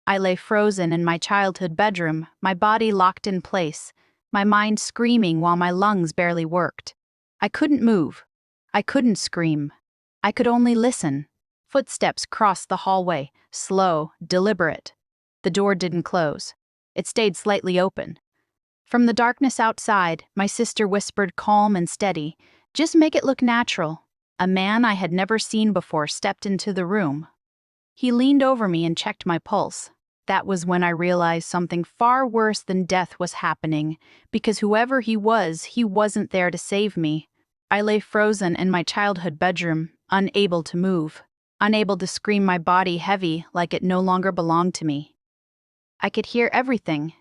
I lay frozen in my childhood bedroom, my body locked in place, my mind screaming while my lungs barely worked. I couldn't move. I couldn't scream. I could only listen. Footsteps crossed the hallway, slow, deliberate. The door didn't close. It stayed slightly open. From the darkness outside, my sister whispered calm and steady, "Just make it look natural." A man I had never seen before stepped into the room. He leaned over me and checked my pulse. That was when I realized something far worse than death was happening, because whoever he wasn't there to save me. I lay frozen in my childhood bedroom, unable to move, unable to scream, my body heavy like it no longer belonged to me. I could hear everything.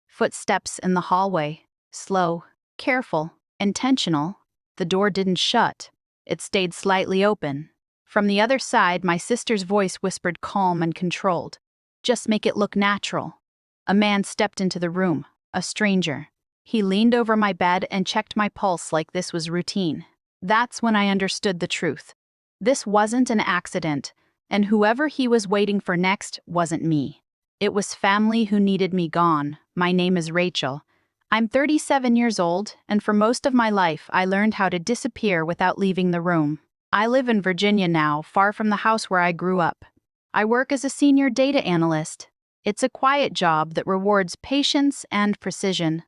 Footsteps in the hallway, slow, careful, intentional. The door didn't shut. It stayed slightly open. From the other side, my sister's voice whispered calm and controlled. "Just make it look natural." A man stepped into the room, a stranger. He leaned over my bed and checked my pulse like this was routine. That's when I understood the truth. This wasn't an accident, and whoever he was waiting for next wasn't me. It was family who needed me gone. My name is Rachel. I'm 37 years old, and for most of my life I learned how to disappear without leaving the room. I live in Virginia now, far from the house where I grew up. I work as a senior data analyst. It's a quiet job that rewards patience and precision.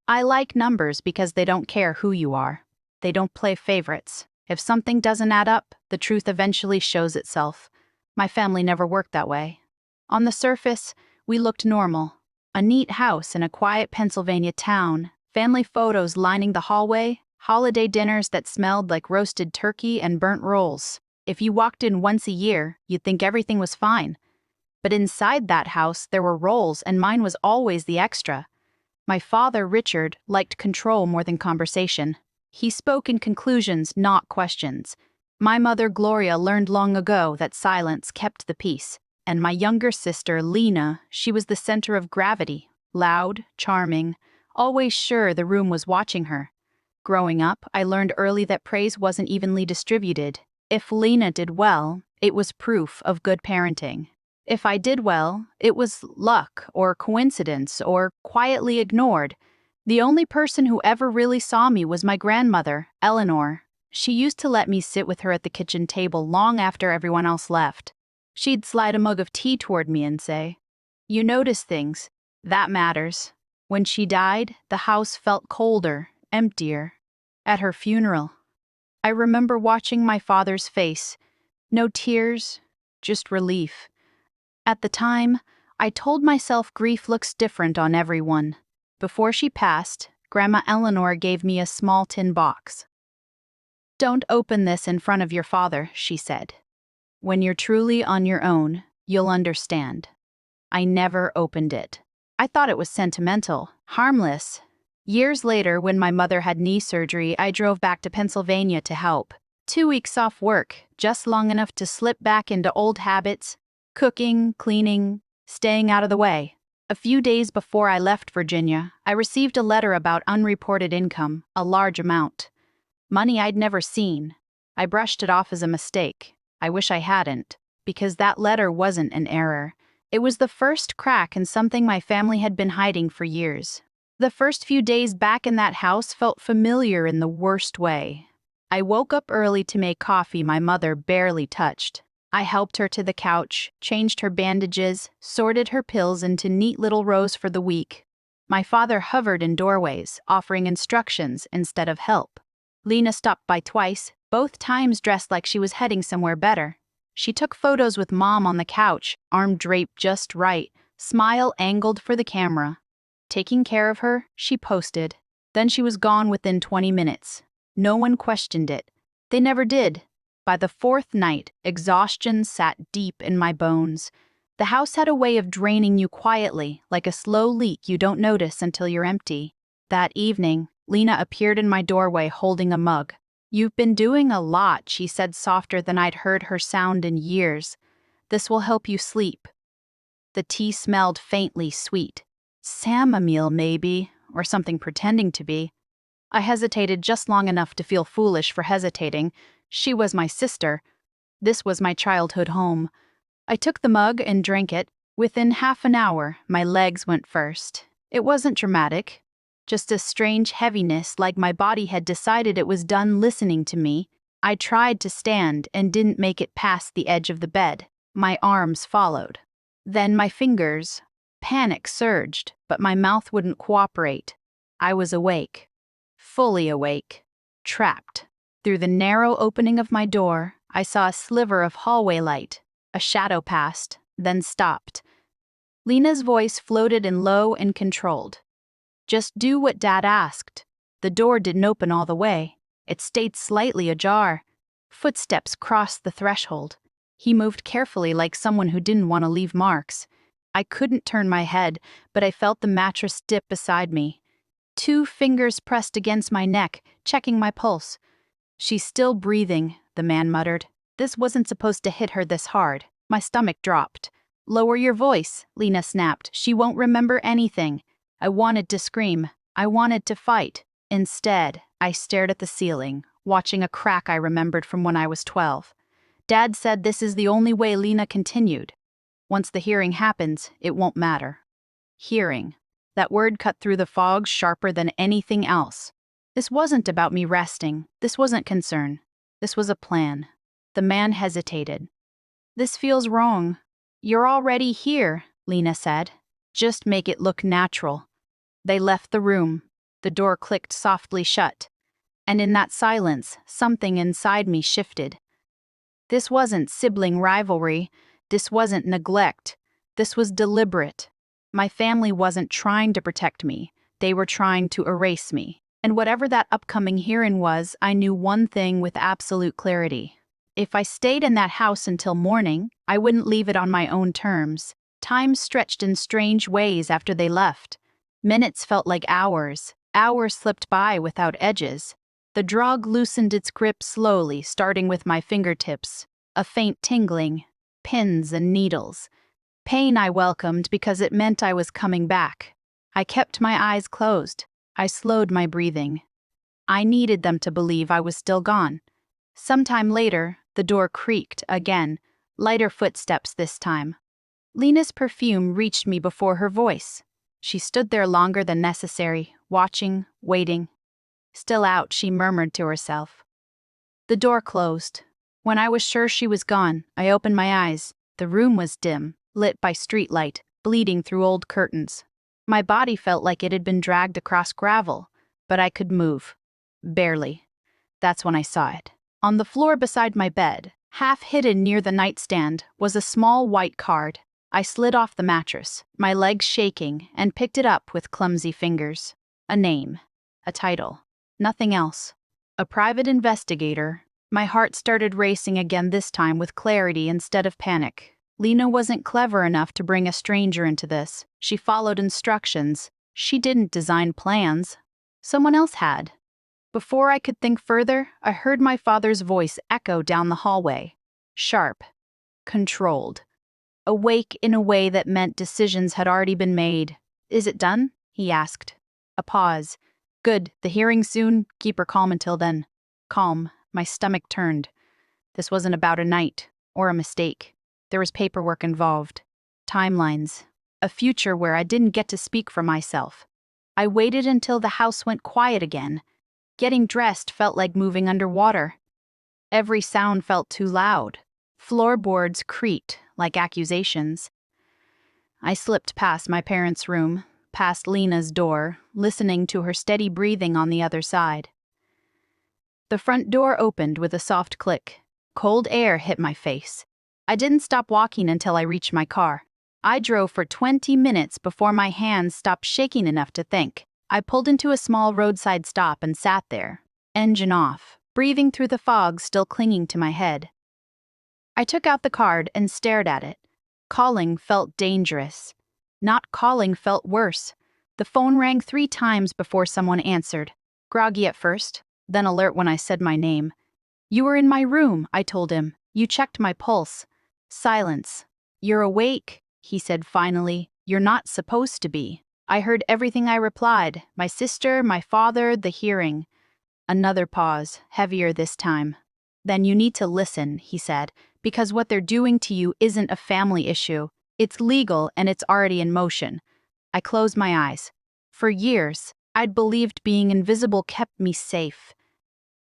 I like numbers because they don't care who you are. They don't play favorites. If something doesn't add up, the truth eventually shows itself. My family never worked that way. On the surface, we looked normal. A neat house in a quiet Pennsylvania town, family photos lining the hallway, holiday dinners that smelled like roasted turkey and burnt rolls. If you walked in once a year, you'd think everything was fine. But inside that house, there were roles, and mine was always the extra. My father, Richard, liked control more than conversation. He spoke in conclusions, not questions. My mother, Gloria, learned long ago that silence kept the peace. And my younger sister, Lena, she was the center of gravity, loud, charming, always sure the room was watching her. Growing up, I learned early that praise wasn't evenly distributed. If Lena did well, it was proof of good parenting. If I did well, it was luck or coincidence or quietly ignored. The only person who ever really saw me was my grandmother, Eleanor. She used to let me sit with her at the kitchen table long after everyone else left. She'd slide a mug of tea toward me and say, "You notice things. That matters." When she died, the house felt colder, emptier. At her funeral, I remember watching my father's face. No tears, just relief. At the time, I told myself grief looks different on everyone. Before she passed, Grandma Eleanor gave me a small tin box. "Don't open this in front of your father," she said. "When you're truly on your own, you'll understand." I never opened it. I thought it was sentimental, harmless. Years later, when my mother had knee surgery, I drove back to Pennsylvania to help. 2 weeks off work, just long enough to slip back into old habits, cooking, cleaning, staying out of the way. A few days before I left Virginia, I received a letter about unreported income, a large amount. Money I'd never seen. I brushed it off as a mistake. I wish I hadn't, because that letter wasn't an error. It was the first crack in something my family had been hiding for years. The first few days back in that house felt familiar in the worst way. I woke up early to make coffee my mother barely touched. I helped her to the couch, changed her bandages, sorted her pills into neat little rows for the week. My father hovered in doorways, offering instructions instead of help. Lena stopped by twice, both times dressed like she was heading somewhere better. She took photos with Mom on the couch, arm draped just right, smile angled for the camera. Taking care of her, she posted. Then she was gone within 20 minutes. No one questioned it. They never did. By the fourth night, exhaustion sat deep in my bones. The house had a way of draining you quietly, like a slow leak you don't notice until you're empty. That evening, Lena appeared in my doorway holding a mug. "You've been doing a lot," she said, softer than I'd heard her sound in years. "This will help you sleep." The tea smelled faintly sweet. Chamomile, maybe, or something pretending to be. I hesitated just long enough to feel foolish for hesitating. She was my sister. This was my childhood home. I took the mug and drank it, Within half an hour, my legs went first. It wasn't dramatic, just a strange heaviness like my body had decided it was done listening to me. I tried to stand and didn't make it past the edge of the bed. My arms followed. Then my fingers. Panic surged, but my mouth wouldn't cooperate. I was awake. Fully awake. Trapped. Through the narrow opening of my door, I saw a sliver of hallway light. A shadow passed, then stopped. Lena's voice floated in low and controlled. Just do what Dad asked. The door didn't open all the way. It stayed slightly ajar. Footsteps crossed the threshold. He moved carefully like someone who didn't want to leave marks. I couldn't turn my head, but I felt the mattress dip beside me. 2 fingers pressed against my neck, checking my pulse. She's still breathing, the man muttered. This wasn't supposed to hit her this hard. My stomach dropped. Lower your voice, Lena snapped. She won't remember anything. I wanted to scream. I wanted to fight. Instead, I stared at the ceiling, watching a crack I remembered from when I was 12. Dad said this is the only way, Lena continued. Once the hearing happens, it won't matter. Hearing. That word cut through the fog sharper than anything else. This wasn't about me resting. This wasn't concern. This was a plan. The man hesitated. This feels wrong. You're already here, Lena said. Just make it look natural. They left the room. The door clicked softly shut. And in that silence, something inside me shifted. This wasn't sibling rivalry. This wasn't neglect. This was deliberate. My family wasn't trying to protect me. They were trying to erase me. And whatever that upcoming hearing was, I knew one thing with absolute clarity. If I stayed in that house until morning, I wouldn't leave it on my own terms. Time stretched in strange ways after they left. Minutes felt like hours. Hours slipped by without edges. The drug loosened its grip slowly, starting with my fingertips. A faint tingling. Pins and needles. Pain I welcomed because it meant I was coming back. I kept my eyes closed. I slowed my breathing. I needed them to believe I was still gone. Sometime later, the door creaked again, lighter footsteps this time. Lena's perfume reached me before her voice. She stood there longer than necessary, watching, waiting. Still out, she murmured to herself. The door closed. When I was sure she was gone, I opened my eyes. The room was dim, lit by streetlight, bleeding through old curtains. My body felt like it had been dragged across gravel, but I could move. Barely. That's when I saw it. On the floor beside my bed, half hidden near the nightstand, was a small white card. I slid off the mattress, my legs shaking, and picked it up with clumsy fingers. A name. A title. Nothing else. A private investigator. My heart started racing again, this time with clarity instead of panic. Lena wasn't clever enough to bring a stranger into this. She followed instructions. She didn't design plans. Someone else had. Before I could think further, I heard my father's voice echo down the hallway. Sharp. Controlled. Awake in a way that meant decisions had already been made. Is it done? He asked. A pause. Good, the hearing soon. Keep her calm until then. Calm. My stomach turned. This wasn't about a night, or a mistake. There was paperwork involved. Timelines. A future where I didn't get to speak for myself. I waited until the house went quiet again. Getting dressed felt like moving underwater. Every sound felt too loud. Floorboards creaked like accusations. I slipped past my parents' room, past Lena's door, listening to her steady breathing on the other side. The front door opened with a soft click. Cold air hit my face. I didn't stop walking until I reached my car. I drove for 20 minutes before my hands stopped shaking enough to think. I pulled into a small roadside stop and sat there, engine off, breathing through the fog still clinging to my head. I took out the card and stared at it. Calling felt dangerous. Not calling felt worse. The phone rang 3 times before someone answered. Groggy at first, then alert when I said my name. You were in my room, I told him. You checked my pulse. Silence. You're awake, he said finally. You're not supposed to be. I heard everything I replied. My sister, my father, the hearing. Another pause, heavier this time. Then you need to listen, he said, because what they're doing to you isn't a family issue. It's legal and it's already in motion. I closed my eyes. For years, I'd believed being invisible kept me safe.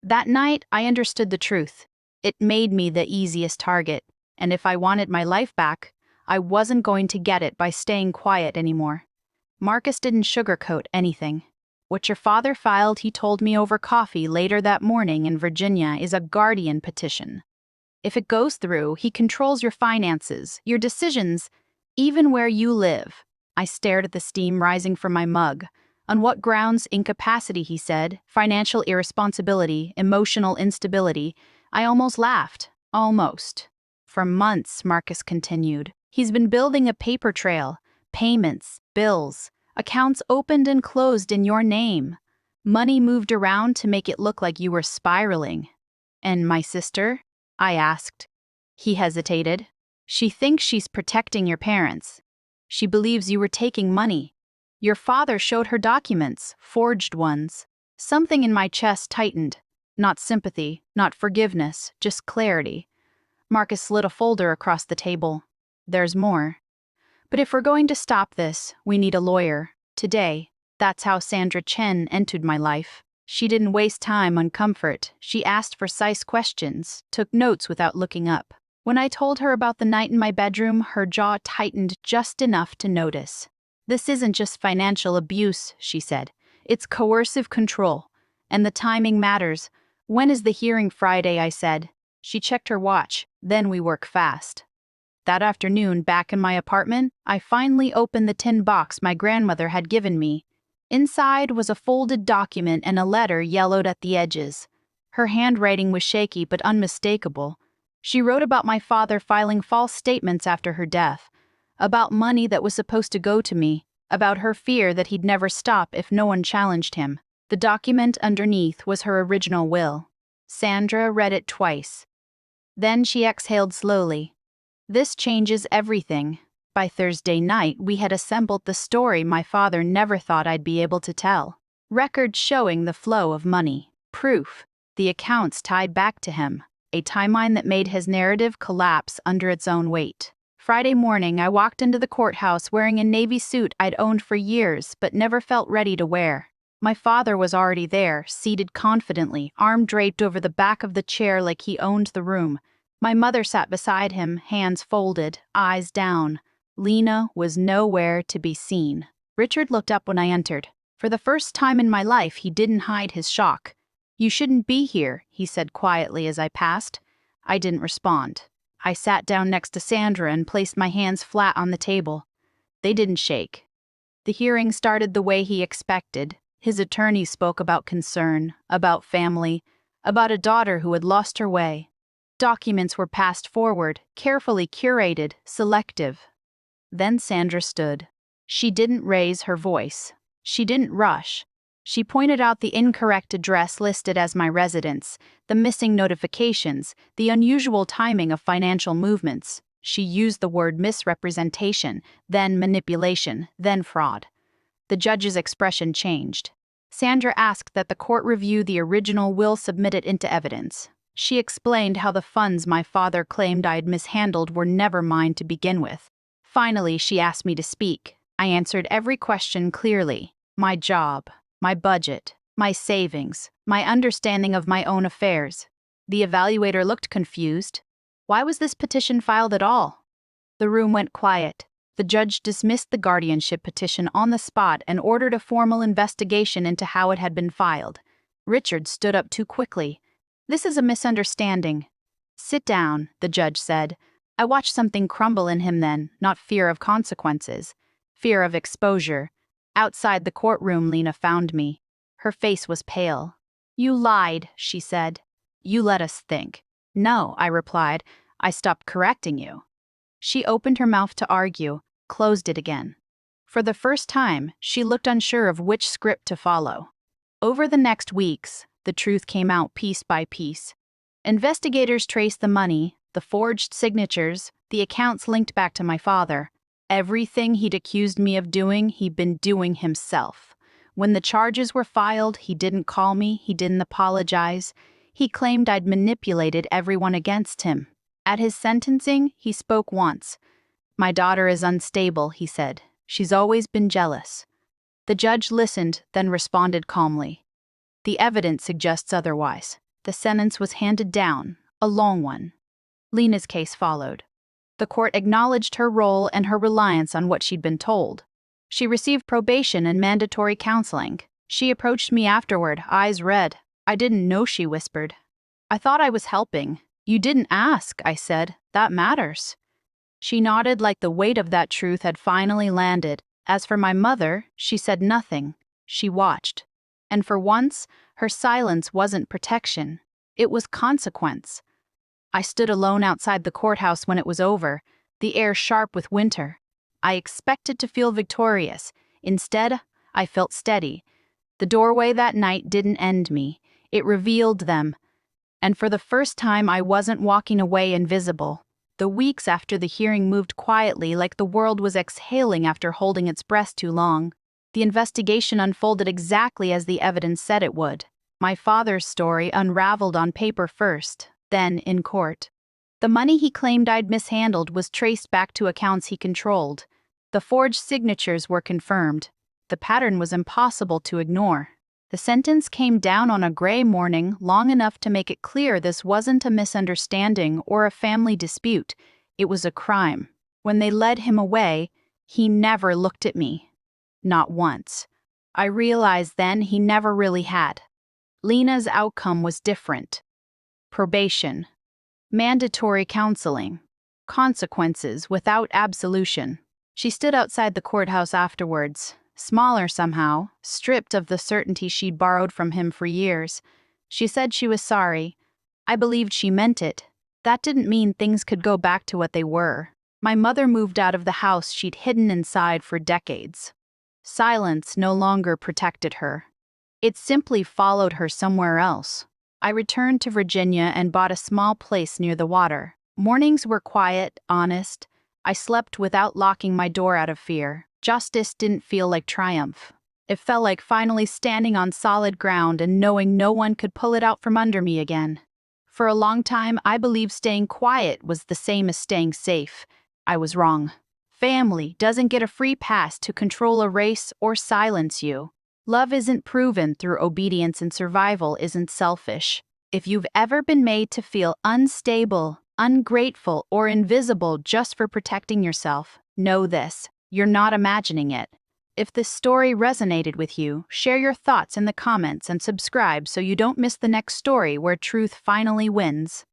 That night, I understood the truth. It made me the easiest target, and if I wanted my life back, I wasn't going to get it by staying quiet anymore. Marcus didn't sugarcoat anything. What your father filed, he told me over coffee later that morning in Virginia, is a guardian petition. If it goes through, he controls your finances, your decisions, even where you live. I stared at the steam rising from my mug. On what grounds? Incapacity, he said. Financial irresponsibility, emotional instability. I almost laughed. Almost. For months, Marcus continued. He's been building a paper trail. Payments, bills, accounts opened and closed in your name. Money moved around to make it look like you were spiraling. And my sister? I asked. He hesitated. She thinks she's protecting your parents. She believes you were taking money. Your father showed her documents, forged ones. Something in my chest tightened. Not sympathy, not forgiveness, just clarity. Marcus slid a folder across the table. There's more. But if we're going to stop this, we need a lawyer. Today. That's how Sandra Chen entered my life. She didn't waste time on comfort. She asked precise questions, took notes without looking up. When I told her about the night in my bedroom, her jaw tightened just enough to notice. This isn't just financial abuse, she said. It's coercive control. And the timing matters. When is the hearing? Friday, I said. She checked her watch. Then we work fast. That afternoon, back in my apartment, I finally opened the tin box my grandmother had given me. Inside was a folded document and a letter yellowed at the edges. Her handwriting was shaky but unmistakable. She wrote about my father filing false statements after her death, about money that was supposed to go to me, about her fear that he'd never stop if no one challenged him. The document underneath was her original will. Sandra read it twice. Then she exhaled slowly. This changes everything. By Thursday night, we had assembled the story my father never thought I'd be able to tell. Records showing the flow of money. Proof. The accounts tied back to him. A timeline that made his narrative collapse under its own weight. Friday morning, I walked into the courthouse wearing a navy suit I'd owned for years but never felt ready to wear. My father was already there, seated confidently, arm draped over the back of the chair like he owned the room. My mother sat beside him, hands folded, eyes down. Lena was nowhere to be seen. Richard looked up when I entered. For the first time in my life, he didn't hide his shock. "You shouldn't be here," he said quietly as I passed. I didn't respond. I sat down next to Sandra and placed my hands flat on the table. They didn't shake. The hearing started the way he expected. His attorney spoke about concern, about family, about a daughter who had lost her way. Documents were passed forward, carefully curated, selective. Then Sandra stood. She didn't raise her voice. She didn't rush. She pointed out the incorrect address listed as my residence, the missing notifications, the unusual timing of financial movements. She used the word misrepresentation, then manipulation, then fraud. The judge's expression changed. Sandra asked that the court review the original will submitted into evidence. She explained how the funds my father claimed I'd mishandled were never mine to begin with. Finally, she asked me to speak. I answered every question clearly. My job, my budget, my savings, my understanding of my own affairs. The evaluator looked confused. Why was this petition filed at all? The room went quiet. The judge dismissed the guardianship petition on the spot and ordered a formal investigation into how it had been filed. Richard stood up too quickly. "This is a misunderstanding." "Sit down," the judge said. I watched something crumble in him then, not fear of consequences, fear of exposure. Outside the courtroom, Lena found me. Her face was pale. "You lied," she said. "You let us think." "No," I replied. "I stopped correcting you." She opened her mouth to argue, closed it again. For the first time, she looked unsure of which script to follow. Over the next weeks, the truth came out piece by piece. Investigators traced the money, the forged signatures, the accounts linked back to my father. Everything he'd accused me of doing, he'd been doing himself. When the charges were filed, he didn't call me, he didn't apologize. He claimed I'd manipulated everyone against him. At his sentencing, he spoke once. My daughter is unstable, he said. She's always been jealous. The judge listened, then responded calmly. The evidence suggests otherwise. The sentence was handed down, a long one. Lena's case followed. The court acknowledged her role and her reliance on what she'd been told. She received probation and mandatory counseling. She approached me afterward, eyes red. I didn't know, she whispered. I thought I was helping. You didn't ask, I said. That matters. She nodded like the weight of that truth had finally landed. As for my mother, she said nothing. She watched. And for once, her silence wasn't protection. It was consequence. I stood alone outside the courthouse when it was over, the air sharp with winter. I expected to feel victorious. Instead, I felt steady. The doorway that night didn't end me. It revealed them. And for the first time, I wasn't walking away invisible. The weeks after the hearing moved quietly, like the world was exhaling after holding its breath too long. The investigation unfolded exactly as the evidence said it would. My father's story unraveled on paper first, then in court. The money he claimed I'd mishandled was traced back to accounts he controlled. The forged signatures were confirmed. The pattern was impossible to ignore. The sentence came down on a gray morning, long enough to make it clear this wasn't a misunderstanding or a family dispute. It was a crime. When they led him away, he never looked at me. Not once. I realized then he never really had. Lena's outcome was different. Probation. Mandatory counseling. Consequences without absolution. She stood outside the courthouse afterwards, smaller somehow, stripped of the certainty she'd borrowed from him for years. She said she was sorry. I believed she meant it. That didn't mean things could go back to what they were. My mother moved out of the house she'd hidden inside for decades. Silence no longer protected her. It simply followed her somewhere else. I returned to Virginia and bought a small place near the water. Mornings were quiet, honest. I slept without locking my door out of fear. Justice didn't feel like triumph. It felt like finally standing on solid ground and knowing no one could pull it out from under me again. For a long time, I believed staying quiet was the same as staying safe. I was wrong. Family doesn't get a free pass to control a race or silence you. Love isn't proven through obedience, and survival isn't selfish. If you've ever been made to feel unstable, ungrateful, or invisible just for protecting yourself, know this: you're not imagining it. If this story resonated with you, share your thoughts in the comments and subscribe so you don't miss the next story where truth finally wins.